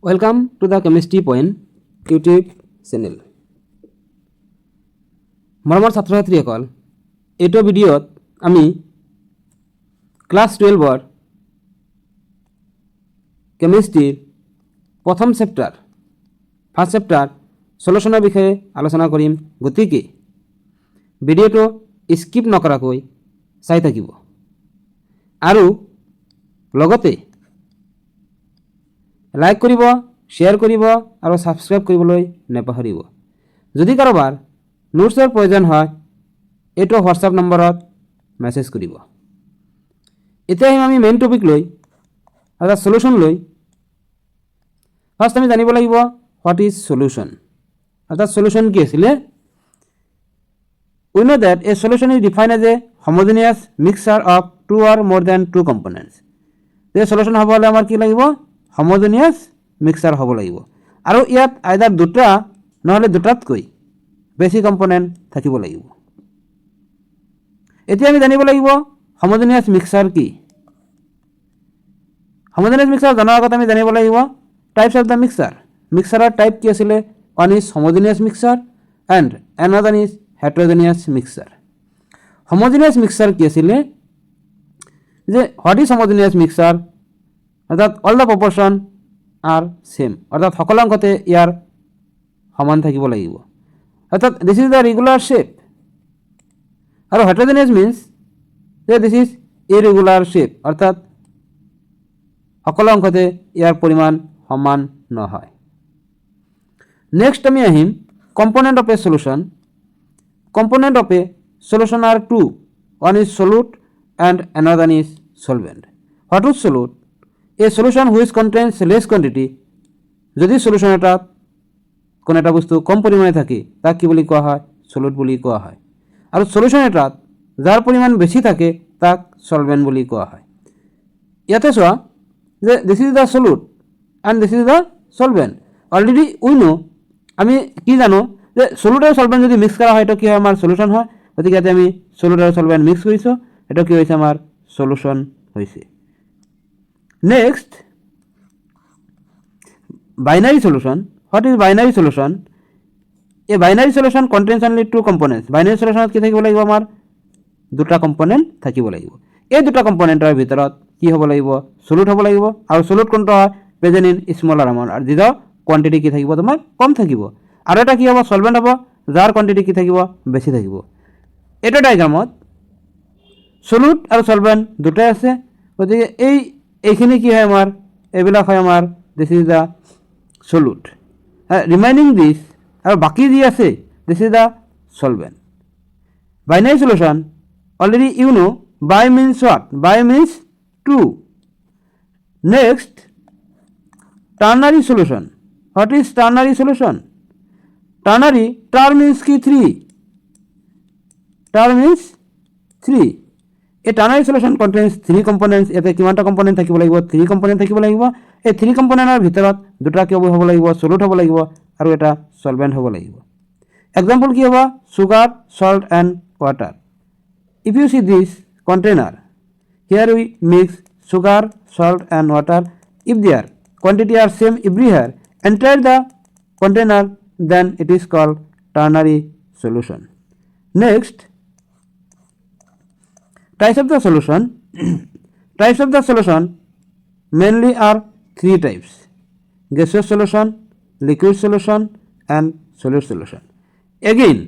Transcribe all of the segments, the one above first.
Welcome to the Chemistry Point YouTube channel. মৰমৰ ছাত্ৰ ছাত্ৰীসকল, এইটো ভিডিঅ'ত আমি ক্লাছ 12ৰ কেমিষ্ট্ৰিৰ প্ৰথম চেপ্টাৰ ফাৰ্ষ্ট চেপ্টাৰ সলিউশনৰ বিষয়ে আলোচনা কৰিম। গতিকে ভিডিঅ'টো স্কিপ নকৰাকৈ চাই থাকিব আৰু লগতে লাইক কৰিব, শ্বেয়াৰ কৰিব আৰু ছাবস্ক্ৰাইব কৰিবলৈ নাপাহৰিব। যদি কাৰোবাৰ নোটছৰ প্ৰয়োজন হয় এইটো হোৱাটছআপ নম্বৰত মেছেজ কৰিব। এতিয়া আহিম আমি মেইন টপিক লৈ অৰ্থাৎ সলিউশন লৈ। ফাৰ্ষ্ট আমি জানিব লাগিব হোৱাট ইজ সলিউশন, অৰ্থাৎ সলিউশন কি আছিলে। We know that a solution is defined as a homogeneous mixture of two or more than two components. যে সলিউশন হ'ব হলে আমাৰ কি লাগিব, homogeneous mixture হ'ব লাগিব আৰু ইয়াত আইদাৰ দুটা নহলে দুটাতকৈ বেছি কম্পোনেন্ট থাকিব লাগিব। এতিয়া আমি জানিব লাগিব homogeneous mixture কি। homogeneous mixture জানাৰ আগত আমি জানিব লাগিব types of the mixture. mixture type কি আছিলে, one is homogeneous mixture and another is heterogeneous mixture. homogeneous mixture কি আছিলে যে what is homogeneous mixture অর্থাৎ all the proportion are same অর্থাৎ সকলো অংশতে ইয়াৰ সমান থাকিব লাগিব অর্থাৎ this is the regular shape আৰু heterogeneous means যে this is irregular shape অর্থাৎ সকলো অংশতে ইয়াৰ পৰিমাণ সমান নহয়। নেক্সট আমি আহিম component of a solution. Component of a solution are two, one is solute and another is solvent. What is solute? A solution which contains less quantity. যদি solution এটা কোন এটা বস্তু কম পরিমাণে থাকে তাক কি বুলি কোৱা হয়, সলিউট বুলি কোৱা হয়। আৰু সলিউশন এটা যাৰ পৰিমাণ বেছি থাকে তাক সলভেন্ট বুলি কোৱা হয়। ইয়াতে চোৱা যে this is the solute and this is the solvent. Already we know, আমি কি জানো যে সলিউট আৰু সলভেন্ট যদি মিক্স কৰা হয় তো কি হয়, আমাৰ সলিউশন হয়। গতিকে ইয়াতে আমি সলিউট আৰু সলভেন্ট মিক্স কৰিছো, এটা কি হৈছে আমাৰ সলিউশন হৈছে। Next binary solution. What is binary solution? A binary solution contains only two components. Binary solution কি থাকিব লাগিব, আমাৰ দুটা কম্পোনেন্ট থাকিব লাগিব। এই দুটা কম্পোনেন্টৰ ভিতৰত কি হ'ব লাগিব, সলিউট হ'ব লাগিব আৰু সলিউট কোনটো হয়, প্ৰেজেন্ট ইন স্মলাৰ এমাউন্ট আৰু যিটো কোয়ান্টিটি কি থাকিব তোমাৰ কম থাকিব। আৰু এটা কি হ'ব, সলভেন্ট হ'ব যাৰ কোয়ান্টিটি কি থাকিব বেছি থাকিব। এটা ডায়াগ্ৰামত সলিউট আৰু সলভেন্ট দুটাই আছে। গতিকে এইখিনি কি হয়, আমাৰ এইবিলাক হয় আমাৰ this is the solute. Remaining this আৰু বাকি যি আছে this is the solvent. Binary solution already you know, bi means what, bi means 2. Next ternary solution. What is ternary solution? Ternary, ter means কি 3, ter means 3. A ternary solution contains 3 components. এতে কিমানটা component থাকিব লাগিব, 3 component থাকিব লাগিব। এই 3 কম্পোনেন্টৰ ভিতৰত দুটা কি হ'ব লাগিব, সলিউট হ'ব লাগিব আৰু এটা সলভেন্ট হ'ব লাগিব। এক্সাম্পল কি হ'ব, sugar, salt and water. If you see this container, here we mix sugar, salt and water. If there quantity are same everywhere enter the container, then it is called ternary solution. Next types of the solution. Types of the solution mainly are 3 types: gaseous solution, liquid solution and solid solution. Again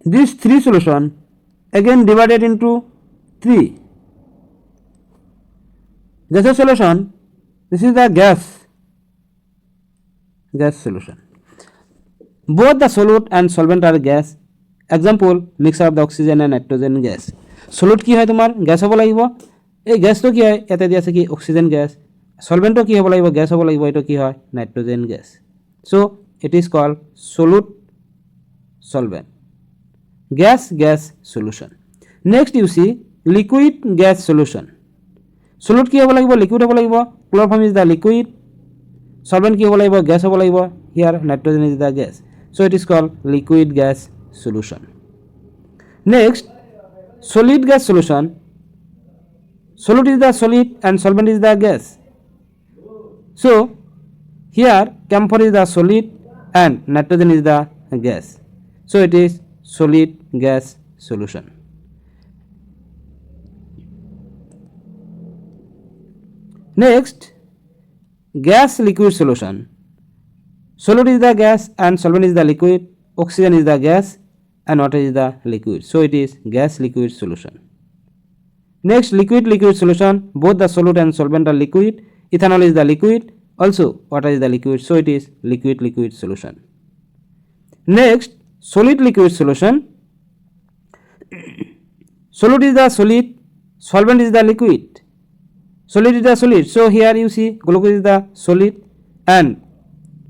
these 3 solution again divided into 3. Gaseous solution, this is the gas solution. Both the solute and solvent are gas. Example, mixture of the oxygen and nitrogen gas. Solute কি হয়, তোমাৰ gas হ'ব লাগিব। এই গ্যাসটো কি হয়, ইয়াতে দি আছে কি অক্সিজেন গ্যাস। সলভেন্টটো কি হ'ব লাগিব, গ্যাস হ'ব লাগিব, এইটো কি হয় nitrogen gas. So it is called solute solvent, gas solution. Next you see liquid gas solution. Solute কি হ'ব লাগিব, লিকুইড হ'ব লাগিব, chloroform is the liquid. Solvent কি হ'ব লাগিব, গ্যাস হ'ব লাগিব, here nitrogen is the gas. So it is called liquid gas solution. Next, solid gas solution. Solute is the solid and solvent is the gas. So Here camphor is the solid and nitrogen is the gas. So it is solid gas solution. Next, gas liquid solution. Solid is the gas and solvent is the liquid. Oxygen is the gas and water is the liquid. So it is gas liquid solution. Next, liquid liquid solution. Both the solute and solvent are liquid. Ethanol is the liquid. Also water is the liquid. So it is liquid liquid solution. Next, solid liquid solution. Solute is the solid. Solvent is the liquid. Solid is the solid. So here you see glucose is the solid and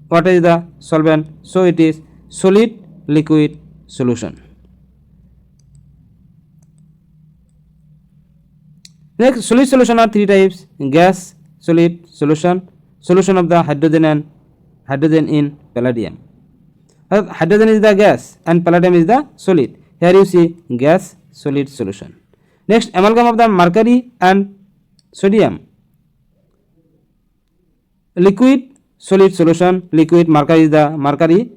water is the solvent. So it is solid liquid solution. Next, solid solution are three types: gas solid solution, solution of the hydrogen and hydrogen in palladium. Hydrogen is the gas and palladium is the solid. Here you see gas solid solution. Next, amalgam of the mercury and sodium, liquid solid solution. Liquid mercury is the mercury.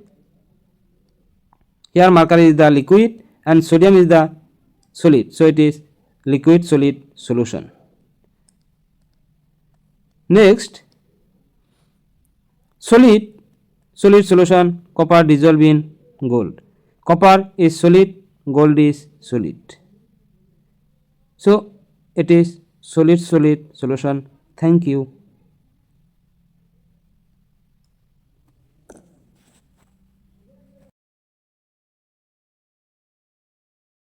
Here mercury is the liquid and sodium is the solid. So it is liquid solid solution. Next, solid solid solution. Copper dissolved in gold. Copper is solid, gold is solid. So it is solid solid solution. Thank you.